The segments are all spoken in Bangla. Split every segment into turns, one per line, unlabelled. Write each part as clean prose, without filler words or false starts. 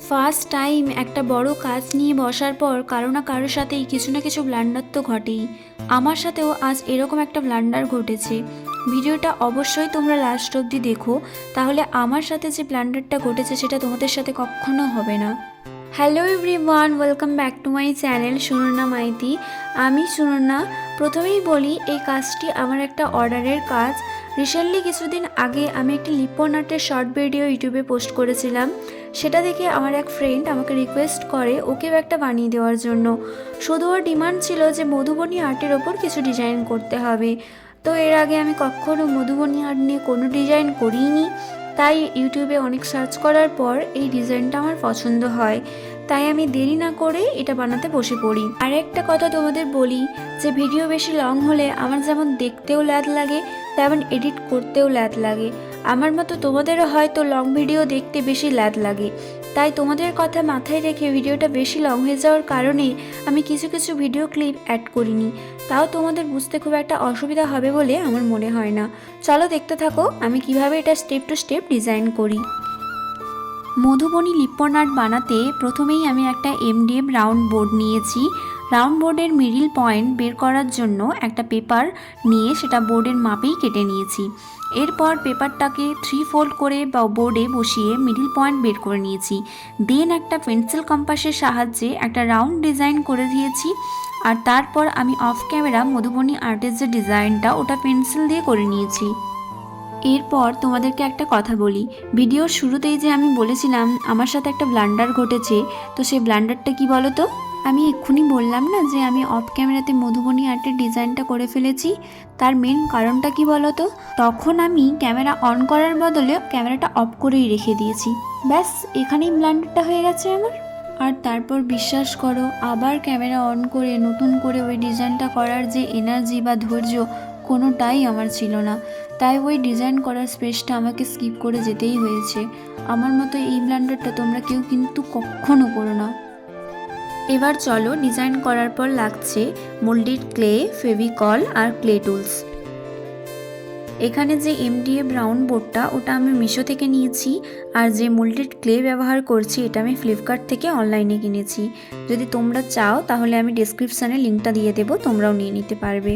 ফার্স্ট টাইম একটা বড় কাজ নিয়ে বসার পর কারো না কারোর সাথেই কিছু না কিছু ব্লান্ডার তো ঘটেই। আমার সাথেও আজ এরকম একটা ব্লান্ডার ঘটেছে। ভিডিওটা অবশ্যই তোমরা লাস্ট অবধি দেখো, তাহলে আমার সাথে যে ব্লান্ডারটা ঘটেছে সেটা তোমাদের সাথে কখনো হবে না। Hello everyone, welcome back to my channel Sunanna Maiti. আমি সুনন্না। প্রথমেই বলি, এই কাজটি আমার একটা অর্ডারের কাজ। রিসেন্টলি কিছুদিন আগে আমি একটি লিপন আর্টের শর্ট ভিডিও ইউটিউবে পোস্ট করেছিলাম। সেটা দেখে আমার এক ফ্রেন্ড আমাকে রিকোয়েস্ট করে ওকেও একটা বানিয়ে দেওয়ার জন্য। শুধু ওর ডিমান্ড ছিল যে মধুবনী আর্টের ওপর কিছু ডিজাইন করতে হবে। তো এর আগে আমি কখনো মধুবনী আর্ট নিয়ে কোনো ডিজাইন করিনি, তাই ইউটিউবে অনেক সার্চ করার পর এই ডিজাইনটা আমার পছন্দ হয়, তাই আমি দেরি না করে এটা বানাতে বসে পড়ি। আর একটা কথা তোমাদের বলি, যে ভিডিও বেশি লং হলে আমার যেমন দেখতেও ল্যাদ লাগে, তেমন এডিট করতেও ল্যাদ লাগে। আমার মতো তোমাদেরও হয়তো লং ভিডিও দেখতে বেশি ল্যাদ লাগে, তাই তোমাদের কথা মাথায় রেখে ভিডিওটা বেশি লং হয়ে যাওয়ার কারণে আমি কিছু কিছু ভিডিও ক্লিপ অ্যাড করিনি। তাও তোমাদের বুঝতে খুব একটা অসুবিধা হবে বলে আমার মনে হয় না। চলো দেখতে থাকো আমি কিভাবে এটা স্টেপ টু স্টেপ ডিজাইন করি। মধুবনী লিপন আর্ট বানাতে প্রথমেই আমি একটা MDF রাউন্ড বোর্ড নিয়েছি। রাউন্ড বোর্ডের মিডিল পয়েন্ট বের করার জন্য একটা পেপার নিয়ে সেটা বোর্ডের মাপেই কেটে নিয়েছি। এরপর পেপারটাকে 3 ফোল্ড করে বা বোর্ডে বসিয়ে মিডিল পয়েন্ট বের করে নিয়েছি। দেন একটা পেন্সিল কম্পাসের সাহায্যে একটা রাউন্ড ডিজাইন করে দিয়েছি। আর তারপর আমি অফ ক্যামেরা মধুবনী আর্টের যে ডিজাইনটা ওটা পেন্সিল দিয়ে করে নিয়েছি। এরপর তোমাদেরকে একটা কথা বলি, ভিডিওর শুরুতেই যে আমি বলেছিলাম আমার সাথে একটা ব্লান্ডার ঘটেছে, তো সেই ব্লান্ডারটা কি বলো তো? আমি এক্ষুনি বললাম না যে আমি অফ ক্যামেরাতে মধুবনী আর্টের ডিজাইনটা করে ফেলেছি, তার মেন কারণটা কি বলো তো? তখন আমি ক্যামেরা অন করার বদলে ক্যামেরাটা অফ করেই রেখে দিয়েছি। ব্যাস, এখানেই ব্লান্ডারটা হয়ে গেছে আমার। আর তারপর বিশ্বাস করো, আবার ক্যামেরা অন করে নতুন করে ওই ডিজাইনটা করার যে এনার্জি বা ধৈর্য কোনোটাই আমার ছিল না, তাই ওই ডিজাইন করার স্পেসটা আমাকে স্কিপ করে যেতেই হয়েছে। আমার মতো এই ব্লান্ডারটা তোমরা কেউ কিন্তু কখনো করো না। এবার চলো, ডিজাইন করার পর লাগছে মোল্ডেড ক্লে, ফেভিকল আর ক্লে টুলস। এখানে যে MDF রাউন্ড বোর্ডটা ওটা আমি মিশো থেকে নিয়েছি, আর যে মোল্ডেড ক্লে ব্যবহার করছি এটা আমি ফ্লিপকার্ট থেকে অনলাইনে কিনেছি। যদি তোমরা চাও তাহলে আমি ডেসক্রিপশানে লিঙ্কটা দিয়ে দেবো, তোমরাও নিয়ে নিতে পারবে।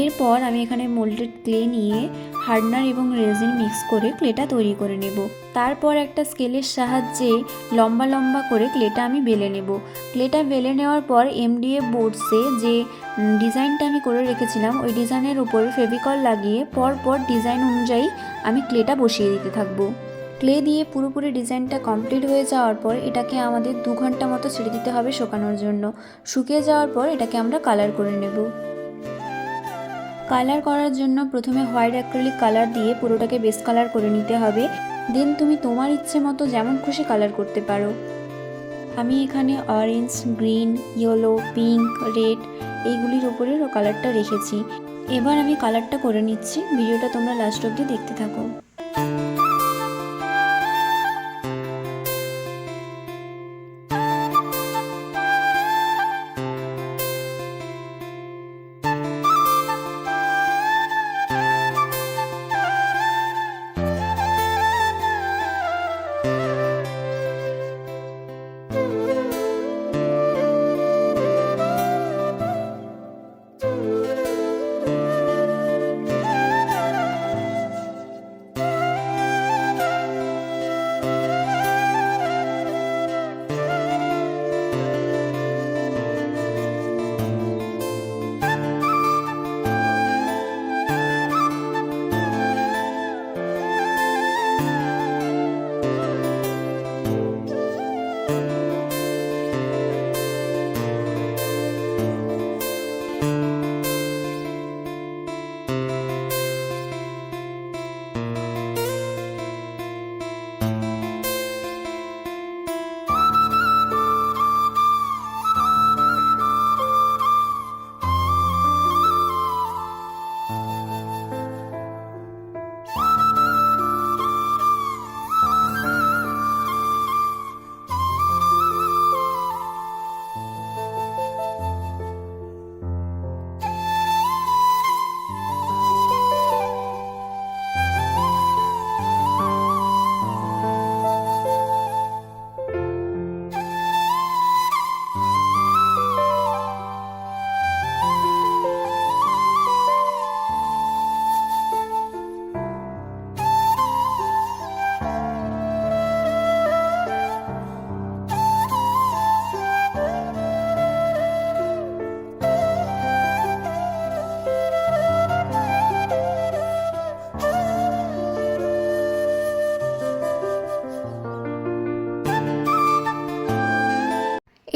এরপর আমি এখানে মোল্ডেড ক্লে নিয়ে হার্ডনার এবং রেজিন মিক্স করে ক্লেটা তৈরি করে নেব। তারপর একটা স্কেলের সাহায্যে লম্বা লম্বা করে ক্লেটা আমি বেলে নেব। ক্লেটা বেলে নেওয়ার পর MDF বোর্ডসে যে ডিজাইনটা আমি করে রেখেছিলাম ওই ডিজাইনের উপরে ফেভিকল লাগিয়ে পর ডিজাইন অনুযায়ী আমি ক্লেটা বসিয়ে দিতে থাকবো। ক্লে দিয়ে পুরোপুরি ডিজাইনটা কমপ্লিট হয়ে যাওয়ার পর এটাকে আমাদের 2 ঘন্টা মতো ছেড়ে দিতে হবে শুকানোর জন্য। শুকিয়ে যাওয়ার পর এটাকে আমরা কালার করে নেব। কালার করার জন্য প্রথমে হোয়াইট অ্যাক্রিলিক কালার দিয়ে পুরোটাকে বেস কালার করে নিতে হবে। দেন তুমি তোমার ইচ্ছে মতো যেমন খুশি কালার করতে পারো। আমি এখানে orange, green, yellow, pink, red এইগুলির ওপরে কালারটা রেখেছি। এবার আমি কালারটা করে নিচ্ছি, ভিডিওটা তোমরা লাস্ট অবধি দেখতে থাকো।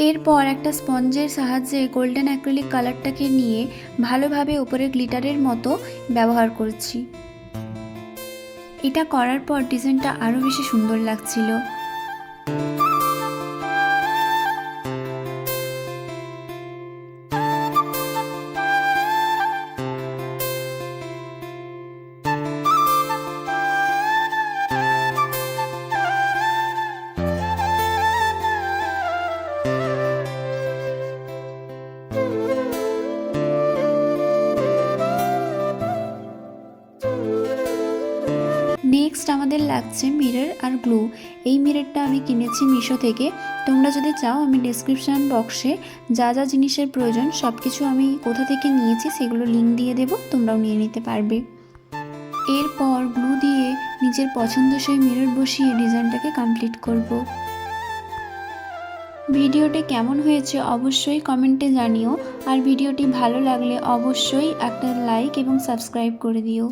এরপর একটা স্পঞ্জের সাহায্যে গোল্ডেন অ্যাক্রিলিক কালারটাকে নিয়ে ভালোভাবে উপরে গ্লিটারের মতো ব্যবহার করছি। এটা করার পর ডিজাইনটা আরও বেশি সুন্দর লাগছিল। নেক্সট আমাদের লাগছে মিরর আর গ্লু। এই মিররটা আমি কিনেছি মিশো থেকে। তোমরা যদি চাও আমি ডেসক্রিপশন বক্সে যা যা জিনিসের প্রয়োজন সব কিছু আমি কোথা থেকে নিয়েছি সেগুলো লিঙ্ক দিয়ে দেবো, তোমরাও নিয়ে নিতে পারবে। এরপর গ্লু দিয়ে নিজের পছন্দসই মিরর বসিয়ে ডিজাইনটাকে কমপ্লিট করব। ভিডিওটি কেমন হয়েছে অবশ্যই কমেন্টে জানিও, আর ভিডিওটি ভালো লাগলে অবশ্যই একটা লাইক এবং সাবস্ক্রাইব করে দিও।